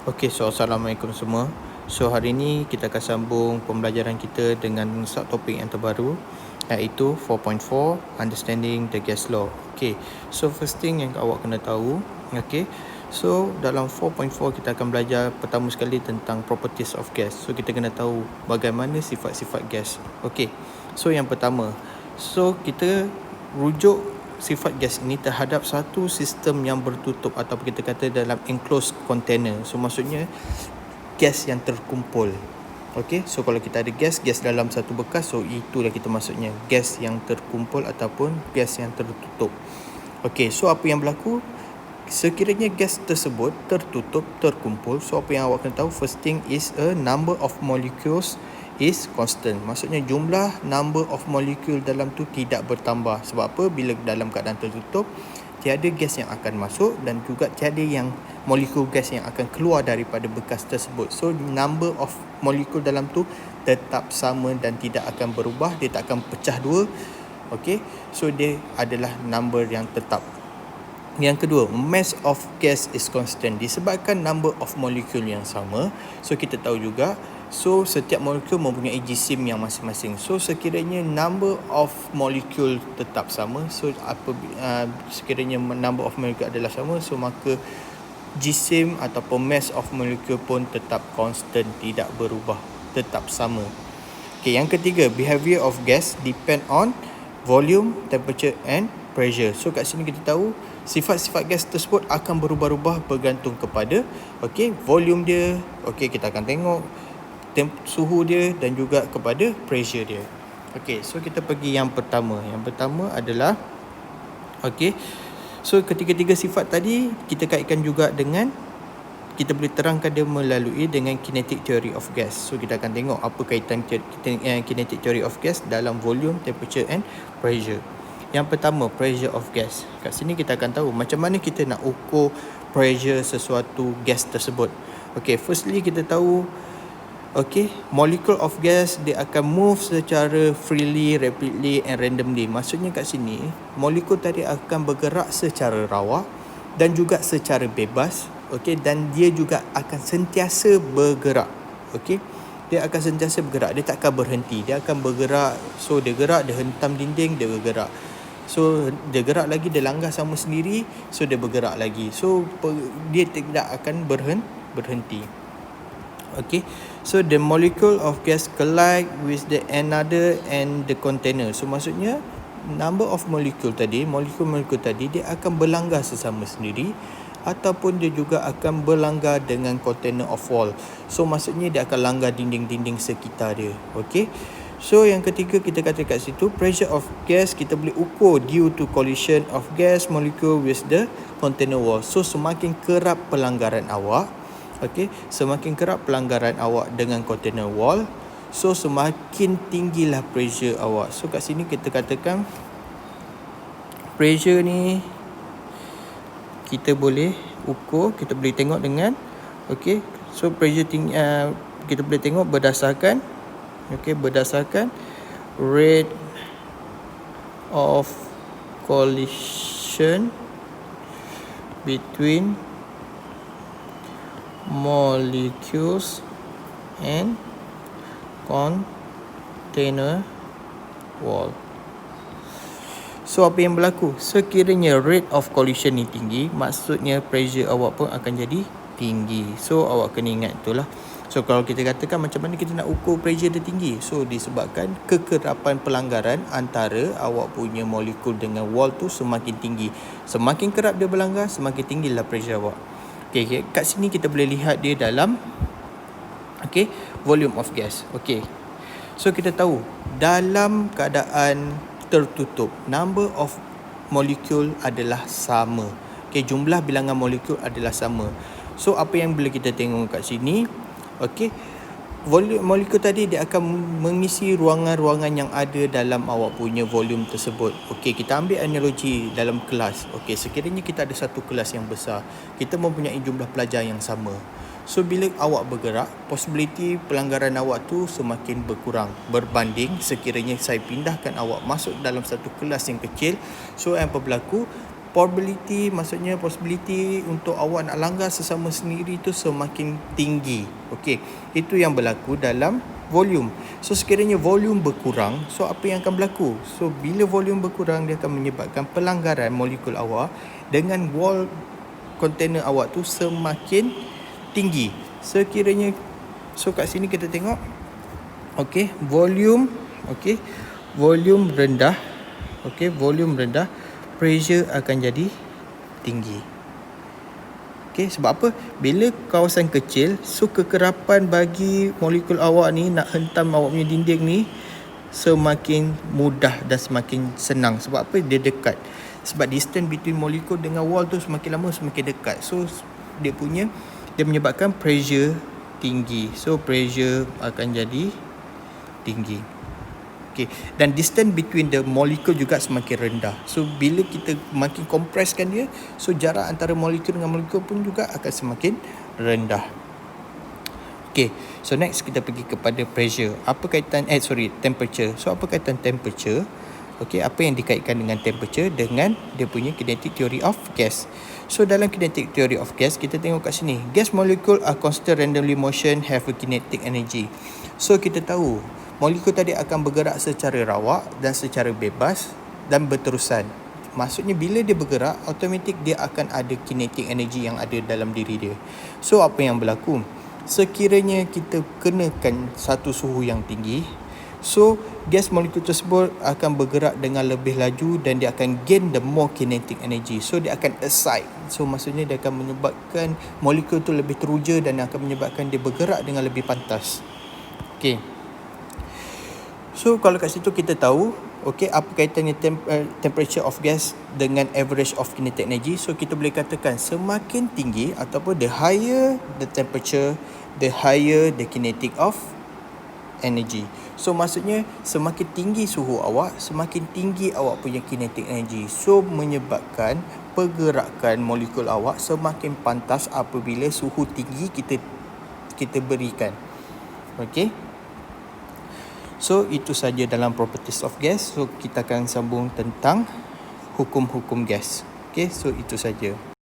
Okey, so Assalamualaikum semua. So hari ini kita akan sambung pembelajaran kita dengan subtopik yang terbaru, iaitu 4.4 Understanding the Gas Law. Okey, so first thing yang awak kena tahu, okey. So dalam 4.4 kita akan belajar pertama sekali tentang properties of gas. So kita kena tahu bagaimana sifat-sifat gas. Okey. So yang pertama, so kita rujuk sifat gas ini terhadap satu sistem yang bertutup atau kita kata dalam enclosed container. So maksudnya gas yang terkumpul. Okey, so kalau kita ada gas dalam satu bekas, so itulah kita maksudnya gas yang terkumpul ataupun gas yang tertutup. Okey, so apa yang berlaku? Sekiranya gas tersebut tertutup, terkumpul, so apa yang awak kena tahu, first thing is a number of molecules is constant. Maksudnya jumlah number of molecule dalam tu tidak bertambah. Sebab apa? Bila dalam keadaan tertutup, tiada gas yang akan masuk dan juga tiada yang molekul gas yang akan keluar daripada bekas tersebut. So number of molecule dalam tu tetap sama dan tidak akan berubah, dia tak akan pecah dua. Okey, so dia adalah number yang tetap. Yang kedua, mass of gas is constant. Disebabkan number of molecule yang sama, so kita tahu juga, so setiap molekul mempunyai jisim yang masing-masing. So sekiranya number of molecule tetap sama, so sekiranya number of molecule adalah sama, so maka jisim ataupun mass of molecule pun tetap constant, tidak berubah, tetap sama. Okay, yang ketiga, behavior of gas depend on volume, temperature and pressure. So kat sini kita tahu sifat-sifat gas tersebut akan berubah-ubah bergantung kepada volume dia. Kita akan tengok suhu dia dan juga kepada pressure dia. So kita pergi yang pertama. Yang pertama adalah so ketiga-tiga sifat tadi kita kaitkan juga dengan, kita boleh terangkan dia melalui dengan kinetic theory of gas. So kita akan tengok apa kaitan kinetic theory of gas dalam volume, temperature and pressure. Yang pertama, pressure of gas. Kat sini kita akan tahu macam mana kita nak ukur pressure sesuatu gas tersebut. Firstly kita tahu molecule of gas dia akan move secara freely, rapidly and randomly. Maksudnya kat sini molekul tadi akan bergerak secara rawa dan juga secara bebas, dan dia juga akan sentiasa bergerak. Dia akan sentiasa bergerak, dia tak akan berhenti, dia akan bergerak. So dia gerak, dia hentam dinding, dia bergerak. So dia gerak lagi, dia langgar sama sendiri, so dia bergerak lagi. So dia tidak akan berhenti. So the molecule of gas collide with the another and the container. So maksudnya number of molecule tadi dia akan berlanggar sesama sendiri ataupun dia juga akan berlanggar dengan container of wall. So maksudnya dia akan langgar dinding-dinding sekitar dia. So yang ketiga kita kata kat situ, pressure of gas kita boleh ukur due to collision of gas molecule with the container wall. So semakin kerap pelanggaran awak, semakin kerap pelanggaran awak dengan container wall, so semakin tinggilah pressure awak. So kat sini kita katakan pressure ni kita boleh ukur, kita boleh tengok dengan so pressure tinggi, kita boleh tengok berdasarkan rate of collision between molecules and container wall. So apa yang berlaku? Sekiranya rate of collision ni tinggi, maksudnya pressure awak pun akan jadi tinggi. So awak kena ingat itulah. So kalau kita katakan macam mana kita nak ukur pressure dia tinggi, so disebabkan kekerapan pelanggaran antara awak punya molekul dengan wall tu semakin tinggi. Semakin kerap dia berlanggar, semakin tinggilah pressure awak. Kat sini kita boleh lihat dia dalam volume of gas. So kita tahu dalam keadaan tertutup, number of molecule adalah sama. Jumlah bilangan molekul adalah sama. So apa yang boleh kita tengok kat sini, molekul tadi dia akan mengisi ruangan-ruangan yang ada dalam awak punya volume tersebut. Kita ambil analogi dalam kelas. Sekiranya kita ada satu kelas yang besar, kita mempunyai jumlah pelajar yang sama. So bila awak bergerak, possibility pelanggaran awak tu semakin berkurang berbanding sekiranya saya pindahkan awak masuk dalam satu kelas yang kecil. So apa berlaku? probability, maksudnya possibility untuk awak nak langgar sesama sendiri tu semakin tinggi. Okey, itu yang berlaku dalam volume. So sekiranya volume berkurang, so apa yang akan berlaku? So bila volume berkurang, dia akan menyebabkan pelanggaran molekul awak dengan wall container awak tu semakin tinggi. Sekiranya, so kat sini kita tengok, okey, volume rendah, okey, volume rendah, pressure akan jadi tinggi. Okey, sebab apa? Bila kawasan kecil, so kekerapan bagi molekul awak ni nak hentam awak punya dinding ni semakin mudah dan semakin senang. Sebab apa? Dia dekat. Sebab distance between molekul dengan wall tu semakin lama semakin dekat. So dia menyebabkan pressure tinggi. So pressure akan jadi tinggi. Okay. Dan distance between the molecule juga semakin rendah. So bila kita makin kompreskan dia, so jarak antara molekul dengan molekul pun juga akan semakin rendah. Okay, so next kita pergi kepada pressure. Apa kaitan temperature. So apa kaitan temperature? Okay, apa yang dikaitkan dengan temperature dengan dia punya kinetic theory of gas. So dalam kinetic theory of gas, kita tengok kat sini, gas molecule are constant randomly motion have a kinetic energy. So kita tahu molekul tadi akan bergerak secara rawak dan secara bebas dan berterusan. Maksudnya bila dia bergerak, automatik dia akan ada kinetic energy yang ada dalam diri dia. So apa yang berlaku? Sekiranya kita kenakan satu suhu yang tinggi, so gas molekul tersebut akan bergerak dengan lebih laju dan dia akan gain the more kinetic energy. So dia akan excite. So maksudnya dia akan menyebabkan molekul tu lebih teruja dan akan menyebabkan dia bergerak dengan lebih pantas. Okay. So kalau kat situ kita tahu, okay, apa kaitannya temperature of gas dengan average of kinetic energy. So kita boleh katakan semakin tinggi ataupun the higher the temperature, the higher the kinetic of energy. So maksudnya semakin tinggi suhu awak, semakin tinggi awak punya kinetic energy. So menyebabkan pergerakan molekul awak semakin pantas apabila suhu tinggi kita berikan. Okay. So itu saja dalam properties of gas. So kita akan sambung tentang hukum-hukum gas. Okay, so itu saja.